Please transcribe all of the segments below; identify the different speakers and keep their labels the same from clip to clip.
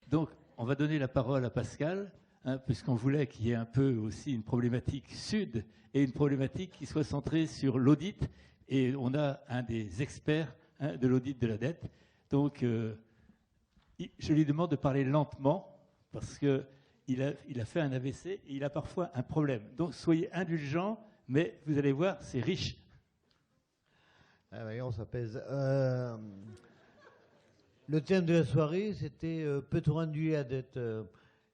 Speaker 1: Donc, on va donner la parole à Pascal, hein, puisqu'on voulait qu'il y ait un peu aussi une problématique sud et une problématique qui soit centrée sur l'audit. Et on a un des experts, hein, de l'audit de la dette. Donc, je lui demande de parler lentement, parce qu'il a fait un AVC et il a parfois un problème. Donc, soyez indulgents, mais vous allez voir, c'est riche.
Speaker 2: Ah oui, on s'apaise. Le thème de la soirée, c'était peut-on annuler la dette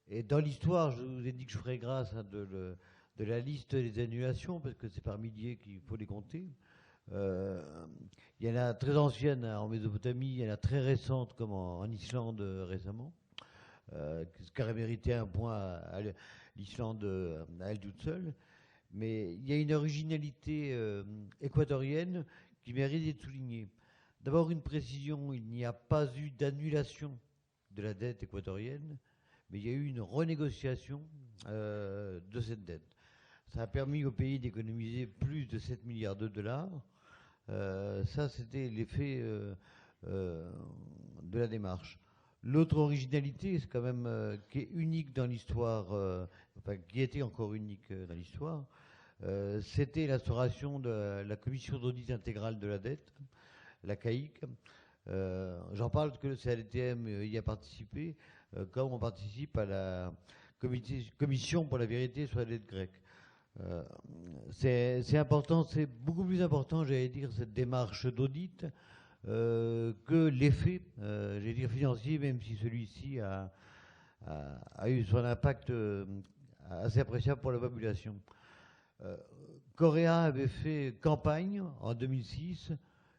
Speaker 2: et dans l'histoire, je vous ai dit que je ferais grâce, hein, de la liste des annulations, parce que c'est par milliers qu'il faut les compter. Il y en a très anciennes, hein, en Mésopotamie, il y en a très récentes comme en Islande récemment, ce qui aurait mérité un point à l'Islande à elle toute seule. Mais il y a une originalité équatorienne qui mérite d'être soulignée. D'abord, une précision, il n'y a pas eu d'annulation de la dette équatorienne, mais il y a eu une renégociation de cette dette. Ça a permis au pays d'économiser plus de 7 milliards de dollars. Ça, c'était l'effet de la démarche. L'autre originalité, c'est quand même qui est unique dans l'histoire, enfin qui était encore unique dans l'histoire, c'était l'instauration de la commission d'audit intégrale de la dette, la CAIC. J'en parle parce que le CADTM y a participé, comme on participe à la commission pour la vérité sur la dette grecque. C'est important, c'est beaucoup plus important, j'allais dire, cette démarche d'audit que l'effet, j'allais dire, financier, même si celui-ci a eu son impact assez appréciable pour la population. Correa avait fait campagne en 2006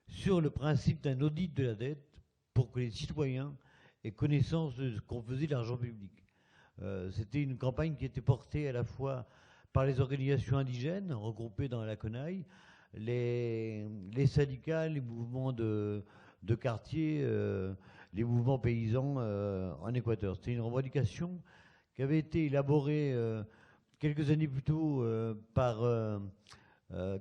Speaker 2: sur le principe d'un audit de la dette pour que les citoyens aient connaissance de ce qu'on faisait de l'argent public. C'était une campagne qui était portée à la fois par les organisations indigènes regroupées dans la CONAI, les syndicats, les mouvements de quartier, les mouvements paysans en Équateur. C'était une revendication qui avait été élaborée quelques années plus tôt par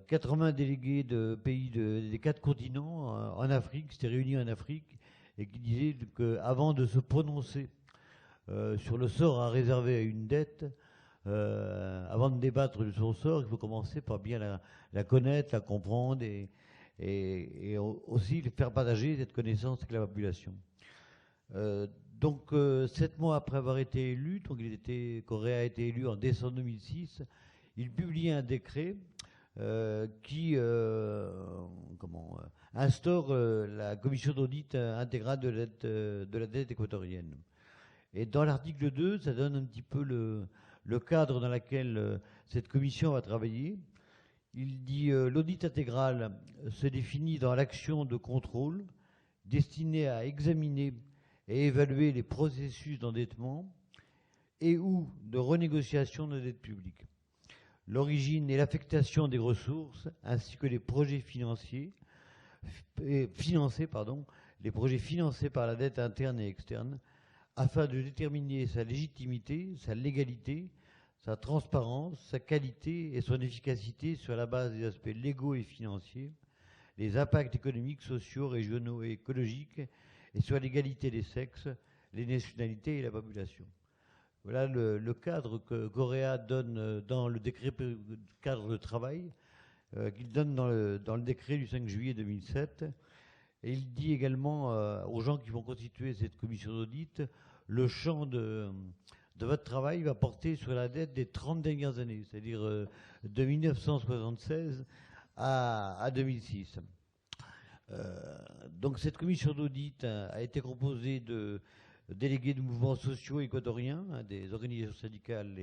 Speaker 2: 80 délégués de pays des 4 continents en Afrique, s'étaient réunis en Afrique, et qui disaient qu'avant de se prononcer sur le sort à réserver à une dette, avant de débattre de son sort, il faut commencer par bien la connaître, la comprendre et aussi faire partager cette connaissance avec la population. Donc, 7 mois après avoir été élu, donc Correa a été élu en décembre 2006, il publie un décret qui instaure la commission d'audit intégrale de la dette équatorienne. Et dans l'article 2, ça donne un petit peu le cadre dans lequel cette commission va travailler. Il dit l'audit intégral se définit dans l'action de contrôle destinée à examiner et évaluer les processus d'endettement et ou de renégociation de dette publique. L'origine et l'affectation des ressources ainsi que les projets financés par la dette interne et externe afin de déterminer sa légitimité, sa légalité, sa transparence, sa qualité et son efficacité sur la base des aspects légaux et financiers, les impacts économiques, sociaux, régionaux et écologiques, et sur l'égalité des sexes, les nationalités et la population. Voilà le cadre que Correa donne dans le décret cadre de travail, qu'il donne dans le décret du 5 juillet 2007. Et il dit également aux gens qui vont constituer cette commission d'audit, le champ de votre travail va porter sur la dette des 30 dernières années, c'est-à-dire de 1976 à 2006. Donc cette commission d'audit a été composée de délégués de mouvements sociaux équatoriens, hein, des organisations syndicales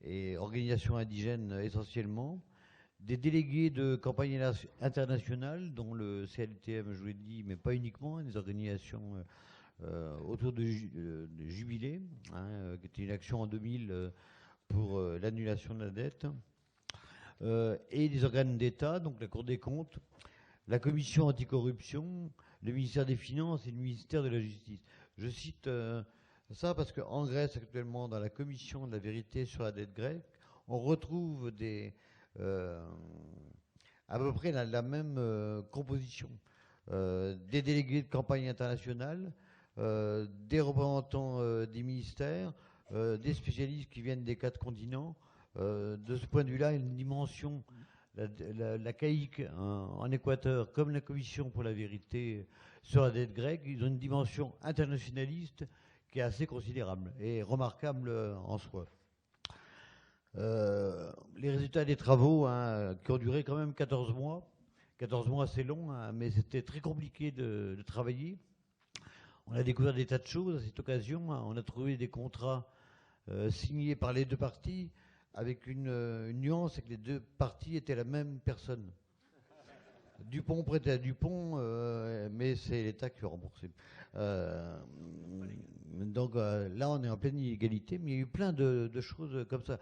Speaker 2: et organisations indigènes essentiellement, des délégués de campagne internationale, dont le CLTM, je vous l'ai dit, mais pas uniquement, des organisations autour de Jubilé, hein, qui était une action en 2000 pour l'annulation de la dette, et des organes d'État, donc la Cour des comptes, la Commission anticorruption, le ministère des Finances et le ministère de la Justice. Je cite ça parce qu'en Grèce, actuellement, dans la Commission de la vérité sur la dette grecque, on retrouve à peu près la même composition. Des délégués de campagne internationale, des représentants des ministères, des spécialistes qui viennent des 4 continents. De ce point de vue-là, une dimension, la CAIC en Équateur, comme la Commission pour la vérité sur la dette grecque, ils ont une dimension internationaliste qui est assez considérable et remarquable en soi. Les résultats des travaux, qui ont duré quand même 14 mois. 14 mois, c'est long, mais c'était très compliqué de travailler. On a découvert des tas de choses à cette occasion. On a trouvé des contrats signés par les 2 parties, avec une nuance, c'est que les 2 parties étaient la même personne. Dupont prêtait à Dupont, mais c'est l'État qui a remboursé. Donc là, on est en pleine inégalité, mais il y a eu plein de choses comme ça.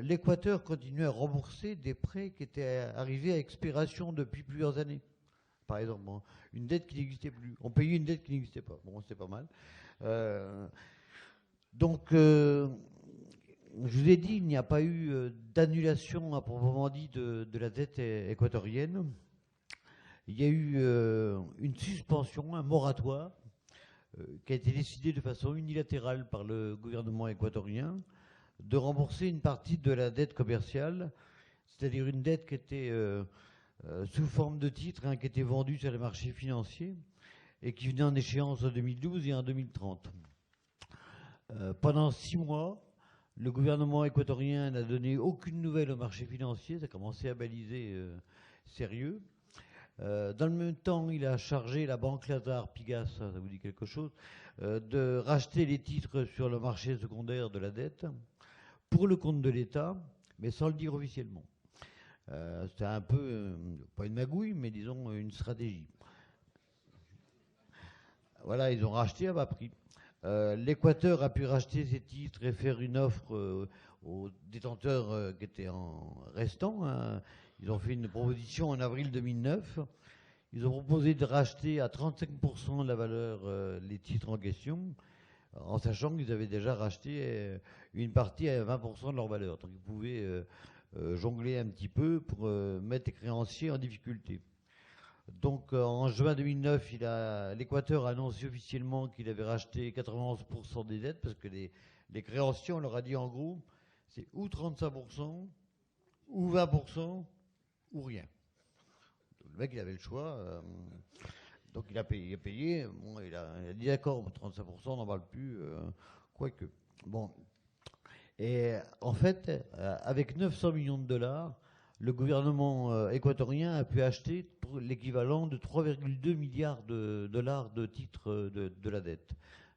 Speaker 2: L'Équateur continue à rembourser des prêts qui étaient arrivés à expiration depuis plusieurs années. Par exemple, une dette qui n'existait plus. On payait une dette qui n'existait pas. Bon, c'est pas mal. Donc, je vous ai dit, il n'y a pas eu d'annulation à proprement dit de la dette équatorienne. Il y a eu une suspension, un moratoire, qui a été décidé de façon unilatérale par le gouvernement équatorien de rembourser une partie de la dette commerciale, c'est-à-dire une dette qui était sous forme de titres, qui était vendue sur les marchés financiers et qui venait en échéance en 2012 et en 2030. Pendant 6 mois, le gouvernement équatorien n'a donné aucune nouvelle au marché financier, ça a commencé à baliser sérieux. Dans le même temps, il a chargé la banque Lazare Pigas, ça vous dit quelque chose, de racheter les titres sur le marché secondaire de la dette pour le compte de l'État, mais sans le dire officiellement. C'était un peu, pas une magouille, mais disons une stratégie. Voilà, ils ont racheté à bas prix. L'Équateur a pu racheter ces titres et faire une offre aux détenteurs qui étaient en restant. Ils ont fait une proposition en avril 2009. Ils ont proposé de racheter à 35% de la valeur les titres en question, en sachant qu'ils avaient déjà racheté une partie à 20% de leur valeur. Donc ils pouvaient jongler un petit peu pour mettre les créanciers en difficulté. Donc en juin 2009, l'Équateur a annoncé officiellement qu'il avait racheté 91% des dettes, parce que les créanciers, on leur a dit en gros, c'est ou 35%, ou 20%, ou rien. Le mec, il avait le choix. Donc il a payé. Bon, il a dit d'accord, 35%, on n'en parle plus, quoique. Bon. Et en fait, avec 900 millions de dollars, le gouvernement équatorien a pu acheter l'équivalent de 3,2 milliards de dollars de titres de la dette.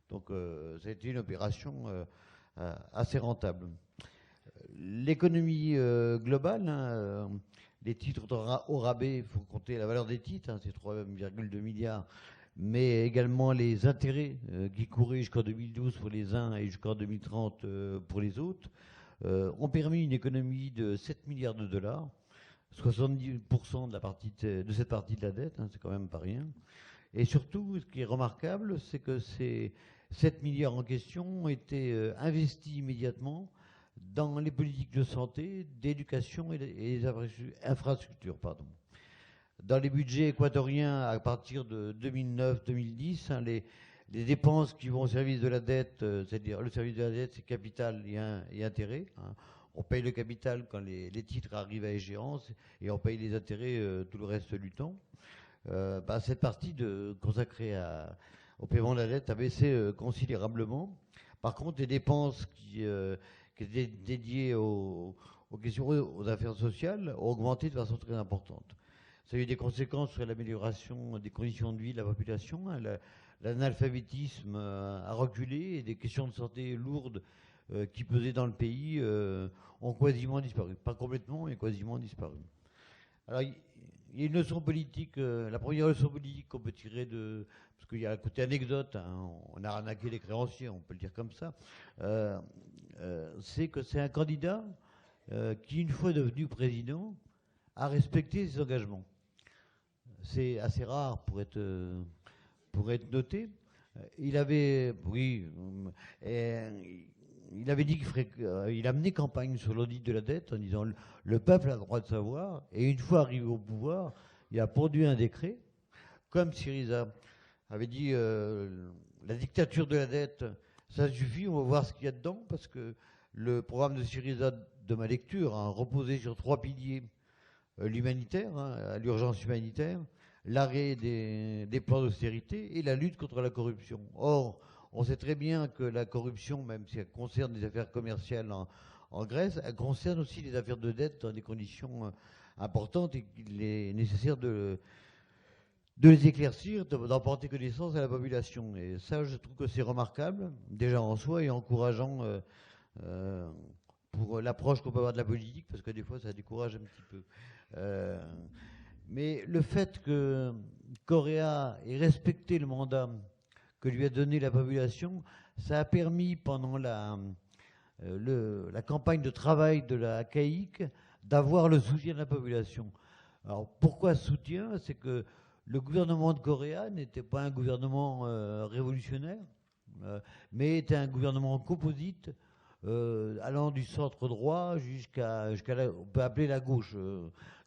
Speaker 2: Donc ça a été une opération assez rentable. L'économie globale, les titres au rabais, il faut compter la valeur des titres, c'est 3,2 milliards, mais également les intérêts qui couraient jusqu'en 2012 pour les uns et jusqu'en 2030 pour les autres, ont permis une économie de 7 milliards de dollars, 70% de cette partie de la dette, c'est quand même pas rien. Et surtout, ce qui est remarquable, c'est que ces 7 milliards en question ont été investis immédiatement dans les politiques de santé, d'éducation et les infrastructures. Dans les budgets équatoriens, à partir de 2009-2010, les dépenses qui vont au service de la dette, c'est-à-dire le service de la dette, c'est capital et intérêt. On paye le capital quand les titres arrivent à échéance et on paye les intérêts tout le reste du temps. Cette partie consacrée au paiement de la dette a baissé considérablement. Par contre, les dépenses qui étaient dédiées aux questions aux affaires sociales ont augmenté de façon très importante. Ça a eu des conséquences sur l'amélioration des conditions de vie de la population. L'analphabétisme a reculé et des questions de santé lourdes qui pesaient dans le pays ont quasiment disparu. Pas complètement, mais quasiment disparu. Alors, il y a une leçon politique, la première leçon politique qu'on peut tirer parce qu'il y a un côté anecdote, on a arnaqué les créanciers, on peut le dire comme ça, c'est que c'est un candidat qui, une fois devenu président, a respecté ses engagements. C'est assez rare pour être noté. Il avait dit qu'il a mené campagne sur l'audit de la dette en disant le peuple a le droit de savoir, et une fois arrivé au pouvoir, il a produit un décret, comme Syriza avait dit la dictature de la dette, ça suffit, on va voir ce qu'il y a dedans, parce que le programme de Syriza de ma lecture a reposé sur 3 piliers. L'humanitaire, hein, l'urgence humanitaire, l'arrêt des plans d'austérité et la lutte contre la corruption. Or, on sait très bien que la corruption, même si elle concerne des affaires commerciales en Grèce, elle concerne aussi les affaires de dette dans des conditions importantes et qu'il est nécessaire de les éclaircir, d'en porter connaissance à la population. Et ça, je trouve que c'est remarquable, déjà en soi, et encourageant pour l'approche qu'on peut avoir de la politique, parce que des fois, ça décourage un petit peu. Mais le fait que Correa ait respecté le mandat que lui a donné la population, ça a permis pendant la campagne de travail de la CAIC d'avoir le soutien de la population. Alors pourquoi soutien? C'est que le gouvernement de Correa n'était pas un gouvernement révolutionnaire, mais était un gouvernement composite, allant du centre droit jusqu'à on peut appeler la gauche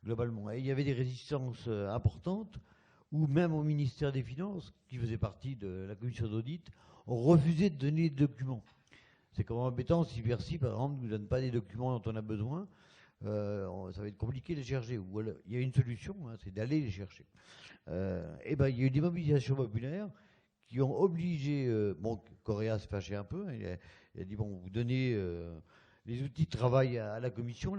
Speaker 2: globalement. Et il y avait des résistances importantes, où même au ministère des Finances, qui faisait partie de la commission d'audit, on refusait de donner des documents. C'est quand même embêtant si Bercy, par exemple, ne nous donne pas des documents dont on a besoin. Ça va être compliqué de les chercher. Ou alors, il y a une solution, hein, c'est d'aller les chercher. Et ben, il y a eu des mobilisations populaires qui ont obligé, bon, Correa se fâchait un peu, hein, il a dit, bon, vous donnez les outils de travail à la commission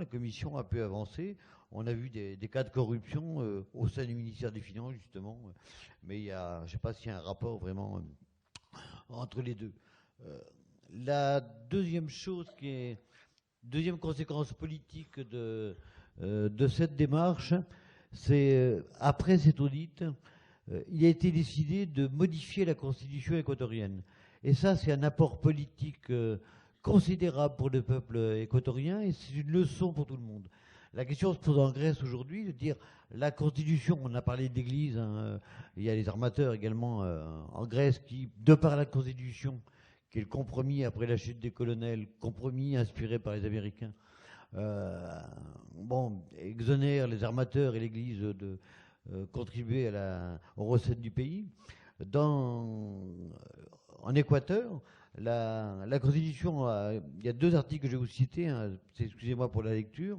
Speaker 2: a pu avancer. On a vu des cas de corruption au sein du ministère des Finances, justement, mais il y a, je ne sais pas s'il y a un rapport vraiment entre les deux. La deuxième chose deuxième conséquence politique de cette démarche, c'est après cet audit, il a été décidé de modifier la constitution équatorienne. Et ça, c'est un apport politique considérable pour le peuple équatorien et c'est une leçon pour tout le monde. La question se pose en Grèce aujourd'hui, de dire la constitution, on a parlé d'église, hein, il y a les armateurs également en Grèce qui, de par la constitution, qui est le compromis après la chute des colonels, compromis inspiré par les Américains, bon, exonère les armateurs et l'église de contribuer aux recettes du pays. En Équateur, la Constitution, il y a 2 articles que je vais vous citer, hein, excusez-moi pour la lecture.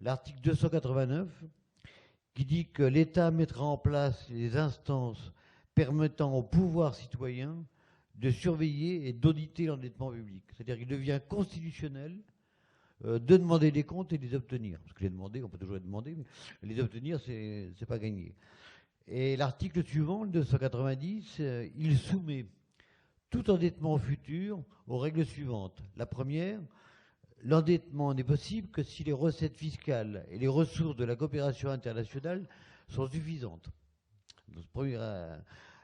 Speaker 2: L'article 289 qui dit que l'État mettra en place les instances permettant au pouvoir citoyen de surveiller et d'auditer l'endettement public. C'est-à-dire qu'il devient constitutionnel de demander des comptes et de les obtenir. Parce que les demander, on peut toujours les demander, mais les obtenir, c'est pas gagné. Et l'article suivant, le 290, il soumet tout endettement futur aux règles suivantes. La première, l'endettement n'est possible que si les recettes fiscales et les ressources de la coopération internationale sont suffisantes.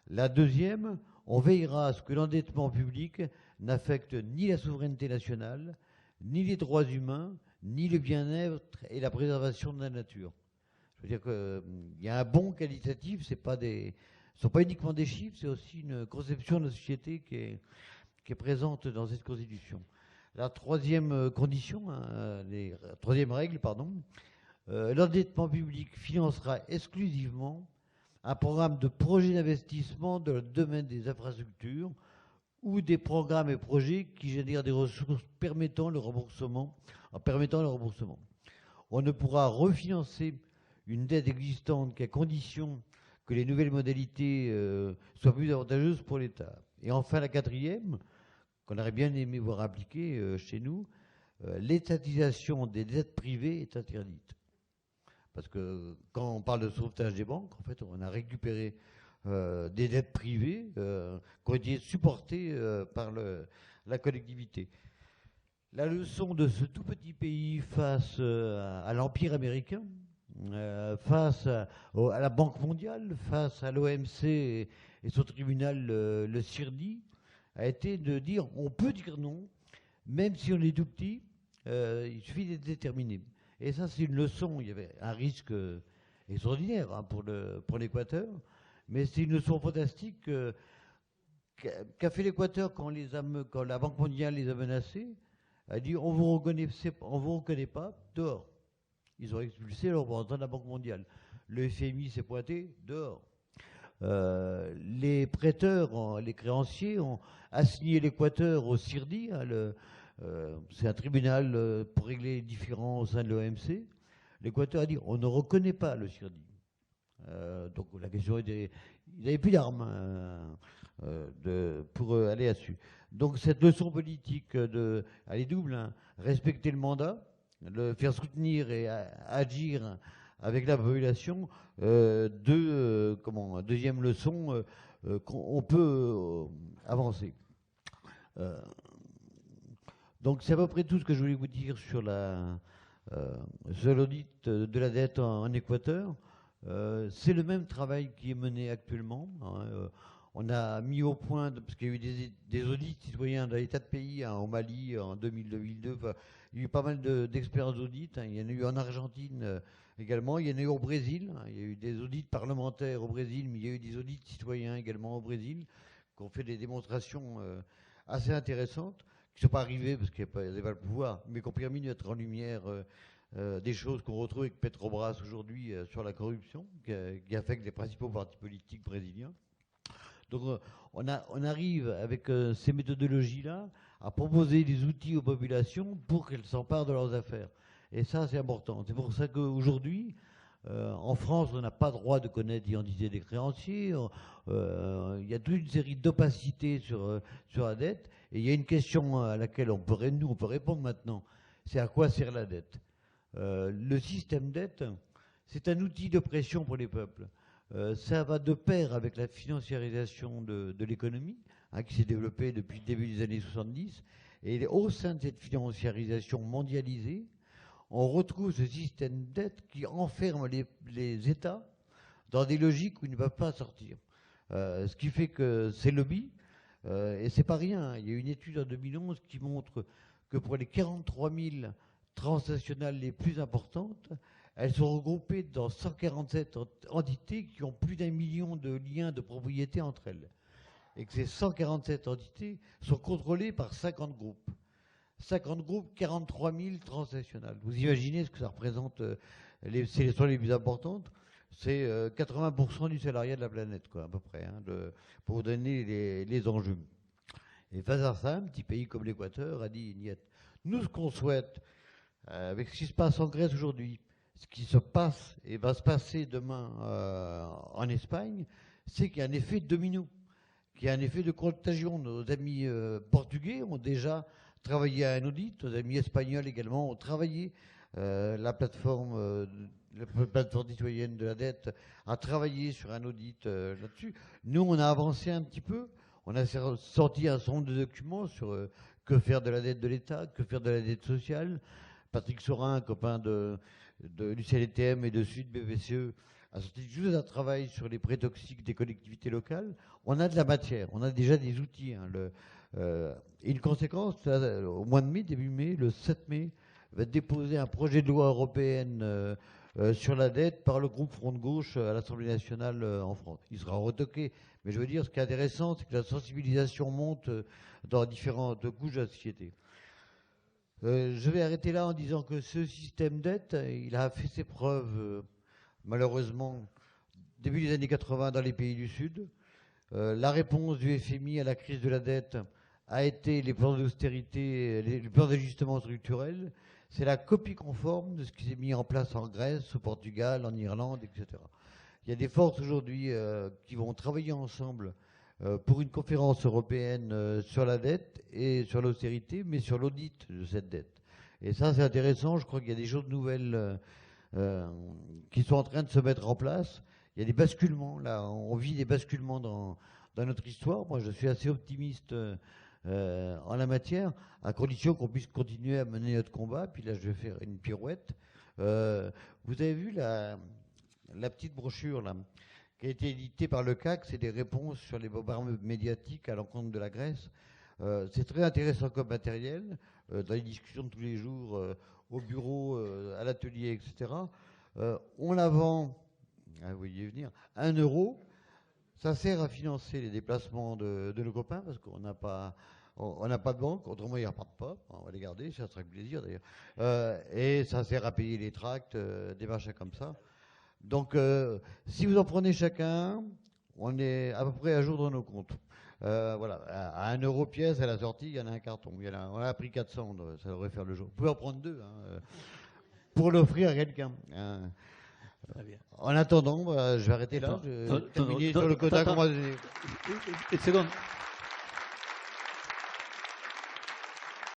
Speaker 2: La deuxième, on veillera à ce que l'endettement public n'affecte ni la souveraineté nationale, ni les droits humains, ni le bien-être et la préservation de la nature. Je veux dire qu'il y a un bon qualitatif, ce ne sont pas uniquement des chiffres, c'est aussi une conception de la société qui est présente dans cette Constitution. La troisième condition, troisième règle, pardon, l'endettement public financera exclusivement un programme de projet d'investissement dans le domaine des infrastructures ou des programmes et projets qui génèrent des ressources permettant le remboursement. On ne pourra refinancer une dette existante qu'à condition que les nouvelles modalités soient plus avantageuses pour l'État. Et enfin, la quatrième, qu'on aurait bien aimé voir appliquer chez nous, l'étatisation des dettes privées est interdite. Parce que quand on parle de sauvetage des banques, en fait, on a récupéré des dettes privées qui ont été supportées par la collectivité. La leçon de ce tout petit pays face à l'Empire américain, face à la Banque mondiale, face à l'OMC et son tribunal, le CIRDI, a été de dire on peut dire non, même si on est tout petit, il suffit d'être déterminé. Et ça, c'est une leçon. Il y avait un risque extraordinaire hein, pour l'Équateur, mais c'est une leçon fantastique qu'a fait l'Équateur quand la Banque mondiale les a menacés. A dit on vous reconnaît pas, dehors. Ils ont expulsé le représentant de la Banque mondiale. Le FMI s'est pointé, dehors. Les prêteurs, les créanciers ont assigné l'Équateur au CIRDI, hein, c'est un tribunal pour régler les différends au sein de l'OMC. L'Équateur a dit on ne reconnaît pas le CIRDI. Donc la question était, ils n'avaient plus d'armes pour aller là-dessus. Donc cette leçon politique elle est double, hein, respecter le mandat, le faire soutenir et agir avec la population. Deuxième leçon, on peut avancer. Donc c'est à peu près tout ce que je voulais vous dire sur l'audit de la dette en Équateur. C'est le même travail qui est mené actuellement, hein. On a mis au point, parce qu'il y a eu des audits citoyens dans des tas de pays, hein, au Mali en 2002, enfin, il y a eu pas mal d'expériences d'audit, hein. Il y en a eu en Argentine également, il y en a eu au Brésil, hein. Il y a eu des audits parlementaires au Brésil, mais il y a eu des audits citoyens également au Brésil, qui ont fait des démonstrations assez intéressantes, qui ne sont pas arrivées parce qu'il n'y avait pas le pouvoir, mais qui ont permis de mettre en lumière des choses qu'on retrouve avec Petrobras aujourd'hui sur la corruption, qui affecte les principaux partis politiques brésiliens. Donc on arrive avec ces méthodologies-là à proposer des outils aux populations pour qu'elles s'emparent de leurs affaires. Et ça, c'est important. C'est pour ça qu'aujourd'hui, en France, on n'a pas droit de connaître l'identité des créanciers. Il y a toute une série d'opacités sur la dette. Et il y a une question à laquelle on peut répondre maintenant. C'est à quoi sert la dette? Le système dette, c'est un outil de pression pour les peuples. Ça va de pair avec la financiarisation de l'économie, hein, qui s'est développée depuis le début des années 70. Et au sein de cette financiarisation mondialisée, on retrouve ce système de dette qui enferme les États dans des logiques où ils ne peuvent pas sortir. Ce qui fait que ces lobbies, et c'est pas rien, il y a une étude en 2011 qui montre que pour les 43 000 transnationales les plus importantes, elles sont regroupées dans 147 entités qui ont plus d'1 million de liens de propriété entre elles. Et que ces 147 entités sont contrôlées par 50 groupes. 50 groupes, 43 000 transnationales. Vous imaginez ce que ça représente, c'est les plus importantes, c'est 80% du salariat de la planète, quoi, à peu près, hein, pour vous donner les enjeux. Et face à ça, un petit pays comme l'Équateur a dit, nous, ce qu'on souhaite, avec ce qui se passe en Grèce aujourd'hui, ce qui se passe et va se passer demain en Espagne, c'est qu'il y a un effet domino, qu'il y a un effet de contagion. Nos amis portugais ont déjà travaillé à un audit, nos amis espagnols également ont travaillé. La plateforme citoyenne de la dette a travaillé sur un audit là-dessus. Nous, on a avancé un petit peu. On a sorti un certain nombre de documents sur que faire de la dette de l'État, que faire de la dette sociale. Patrick Sorin, copain du CLTM et de Sud BPCE, a sorti juste un travail sur les prêts toxiques des collectivités locales. On a de la matière, on a déjà des outils. Hein, et une conséquence, au mois de mai, début mai, le 7 mai, va être déposé un projet de loi européenne sur la dette par le groupe Front de Gauche à l'Assemblée nationale en France. Il sera retoqué, mais je veux dire, ce qui est intéressant, c'est que la sensibilisation monte dans différentes couches de la société. Je vais arrêter là en disant que ce système dette, il a fait ses preuves, malheureusement, début des années 80 dans les pays du Sud. La réponse du FMI à la crise de la dette a été les plans d'austérité, les plans d'ajustement structurel. C'est la copie conforme de ce qui s'est mis en place en Grèce, au Portugal, en Irlande, etc. Il y a des forces aujourd'hui qui vont travailler ensemble pour une conférence européenne sur la dette et sur l'austérité, mais sur l'audit de cette dette. Et ça, c'est intéressant. Je crois qu'il y a des choses nouvelles qui sont en train de se mettre en place. Il y a des basculements, là. On vit des basculements dans notre histoire. Moi, je suis assez optimiste en la matière, à condition qu'on puisse continuer à mener notre combat. Puis là, je vais faire une pirouette. Vous avez vu la petite brochure, là, qui a été édité par le CAC, c'est des réponses sur les bombardements médiatiques à l'encontre de la Grèce. C'est très intéressant comme matériel, dans les discussions de tous les jours, au bureau, à l'atelier, etc. On la vend, vous voyez venir, 1 €. Ça sert à financer les déplacements de nos copains, parce qu'on n'a pas de banque, autrement ils ne repartent pas, on va les garder, ça serait avec plaisir d'ailleurs. Et ça sert à payer les tracts, des machins comme ça. Donc, si vous en prenez chacun, on est à peu près à jour dans nos comptes. Voilà, à 1 euro pièce à la sortie, il y en a un carton. On a pris 400, ça devrait faire le jour. Vous pouvez en prendre 2 pour l'offrir à quelqu'un.
Speaker 1: Très bien.
Speaker 2: En attendant, je vais arrêter là. Je vais terminer sur le quota qu'on m'a donné.
Speaker 1: Une seconde.